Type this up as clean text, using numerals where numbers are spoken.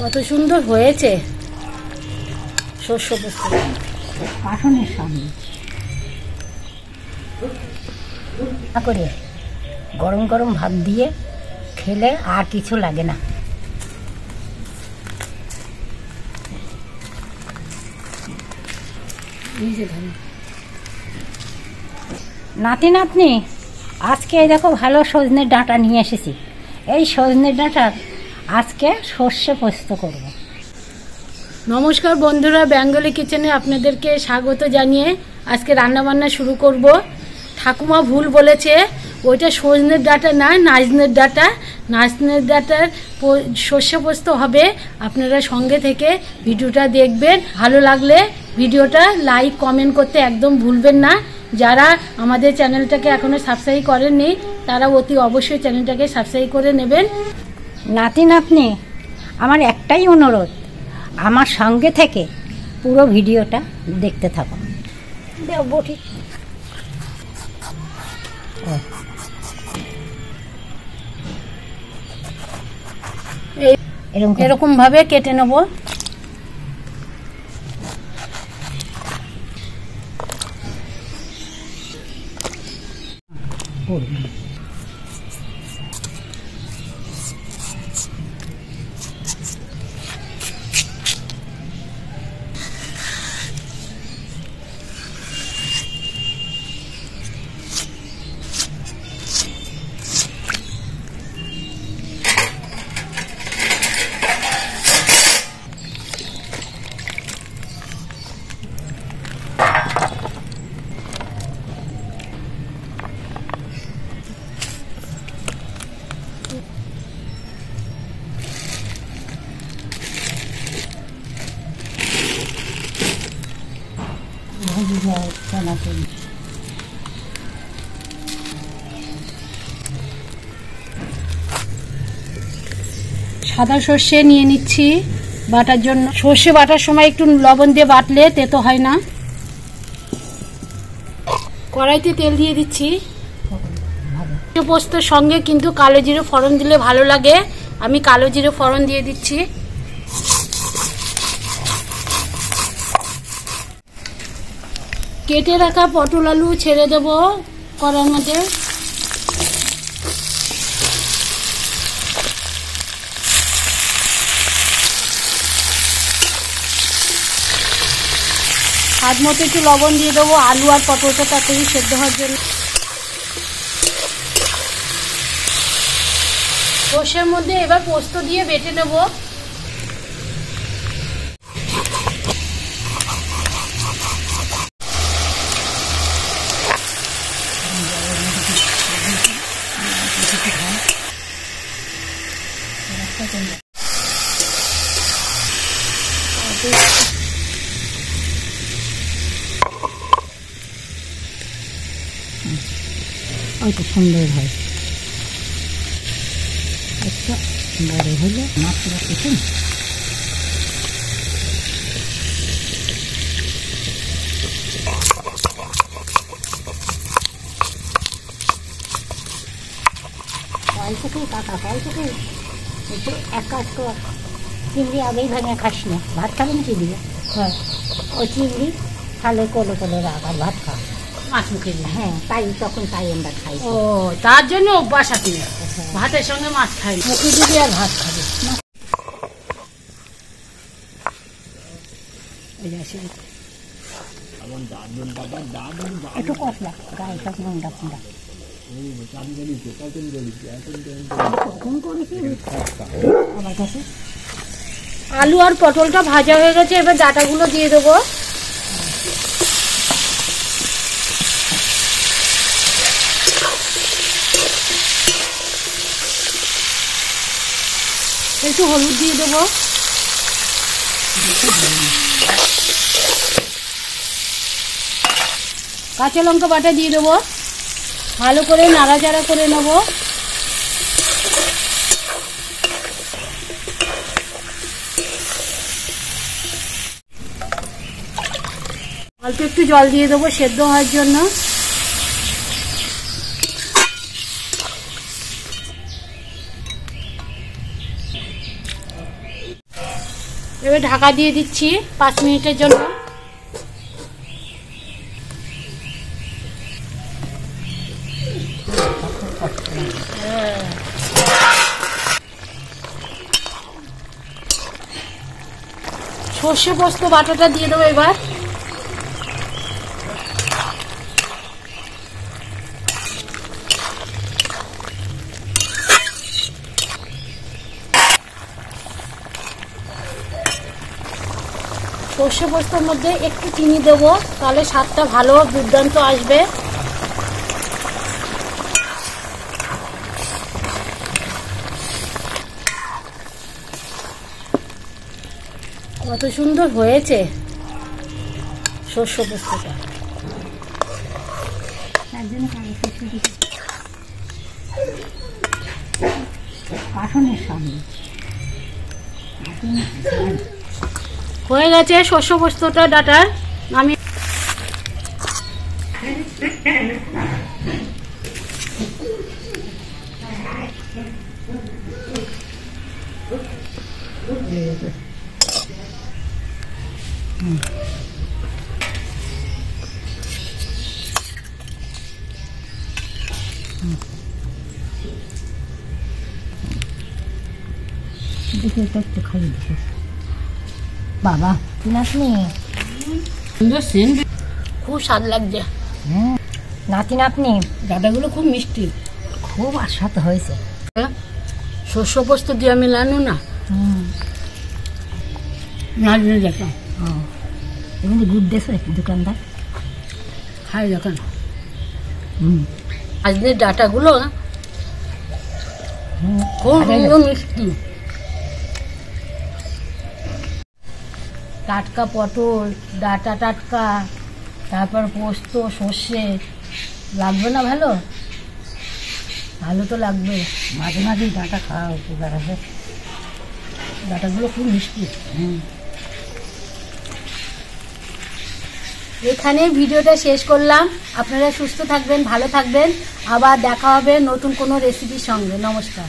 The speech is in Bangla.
কত সুন্দর হয়েছে শস্য পোস্ত কাঠনের সামনে করে গরম গরম ভাত দিয়ে খেলে আর কিছু লাগে না। নাতি নাতনি আজকে দেখো ভালো সজনের ডাঁটা নিয়ে এসেছি। এই সজনের ডাঁটার আজকে সর্ষে পোস্ত করব। নমস্কার বন্ধুরা, বেঙ্গলি কিচেনে আপনাদেরকে স্বাগত জানিয়ে আজকে রান্নাবান্না শুরু করব। ঠাকুমা ভুল বলেছে, ওইটা সজনের ডাঁটা না, নাজনের ডাঁটা। নাজনের ডাঁটার সর্ষে পোস্ত হবে। আপনারা সঙ্গে থেকে ভিডিওটা দেখবেন। ভালো লাগলে ভিডিওটা লাইক কমেন্ট করতে একদম ভুলবেন না। যারা আমাদের চ্যানেলটাকে এখনো সাবস্ক্রাইব করেননি তারা অতি অবশ্যই চ্যানেলটাকে সাবস্ক্রাইব করে নেবেন। নাতি নাতনি আমার একটাই অনুরোধ, আমার সঙ্গে থেকে পুরো ভিডিওটা দেখতে থাকো। বটি এরকম ভাবে কেটে নেব। সাদা সর্ষে নিয়ে নিচ্ছি বাটার জন্য। সর্ষে বাটার সময় একটু লবণ দিয়ে বাটলে তেতো হয় না। কড়াইতে তেল দিয়ে দিচ্ছি। পোস্তর সঙ্গে কিন্তু কালো জিরে ফোড়ন দিলে ভালো লাগে। আমি কালো জিরে ফোড়ন দিয়ে দিচ্ছি। কেটে রাখা পটল আলু ছেড়ে দেবো কড়াইর মধ্যে। স্বাদ মতো একটু লবণ দিয়ে দেবো আলু আর পটলটা তাড়াতাড়ি সেদ্ধ হওয়ার জন্য। সর্ষের মধ্যে এবার পোস্ত দিয়ে বেটে নেব। অল্প সুন্দর হয়, একটা বড় হলে মাত্র কিছু কাকা একটু একা একটু চিংড়ি আগেই ভেঙে খাস না। ভাত খাবেন কি দিয়ে? হ্যাঁ, ওই চিংড়ি খালে কোলে কোলে রাখ আর ভাত খা। মাছ মুখে হ্যাঁ, তাই তখন তাই আমরা খাই। ও, তার জন্য অভ্যাস আছে, ভাতের সঙ্গে মাছ খাই। মুখে দিবি আর ভাত খাবে। একটু কষলা গায়ে সব নোংরা ফোঁড়া আমার কাছে। আলু আর পটলটা ভাজা হয়ে গেছে, এবার ডাঁটাগুলো দিয়ে দেবো। একটু হলুদ দিয়ে দেবো। কাঁচা লঙ্কা বাটা দিয়ে দেবো। ভালো করে নাড়াচাড়া করে নেব। অল্প একটু জল দিয়ে দেবো সেদ্ধ হওয়ার জন্য। এবার ঢাকা দিয়ে দিচ্ছি 5 মিনিটের জন্য। সর্ষে পোস্ত বাটাটা দিয়ে দেবো এবার। সর্ষে পোস্তর মধ্যে একটু চিনি দেবো, তাহলে স্বাদটা ভালো দুর্দান্ত আসবে। কত সুন্দর হয়েছে সর্ষে পোস্তটা। আসনের সামনে হয়ে গেছে শস্য পোস্তটা ডাটার। আমি একটু খাইয়ে দিচ্ছি বাবা। নাতনি খুব স্বাদ লাগছে। নাতি নাতনি ডাটাগুলো খুব মিষ্টি, খুব স্বাদ হয়েছে। শস্য পোস্ত দিয়ে মেলানো না, নাজনে ডাটা এমনি গুড় দেশো দোকানদার খাই দেখেন। নাজনে ডাটাগুলো খুব মিষ্টি। টাটকা পটল, ডাটা টাটকা, তারপর পোস্ত, সর্ষে, লাগবে না ভালো? ভালো তো লাগবে। মাঝে মাঝে ডাঁটা খাওয়া উপকার আছে। ডাটাগুলো খুব মিষ্টি। এখানে ভিডিওটা শেষ করলাম। আপনারা সুস্থ থাকবেন, ভালো থাকবেন। আবার দেখা হবে নতুন কোনো রেসিপির সঙ্গে। নমস্কার।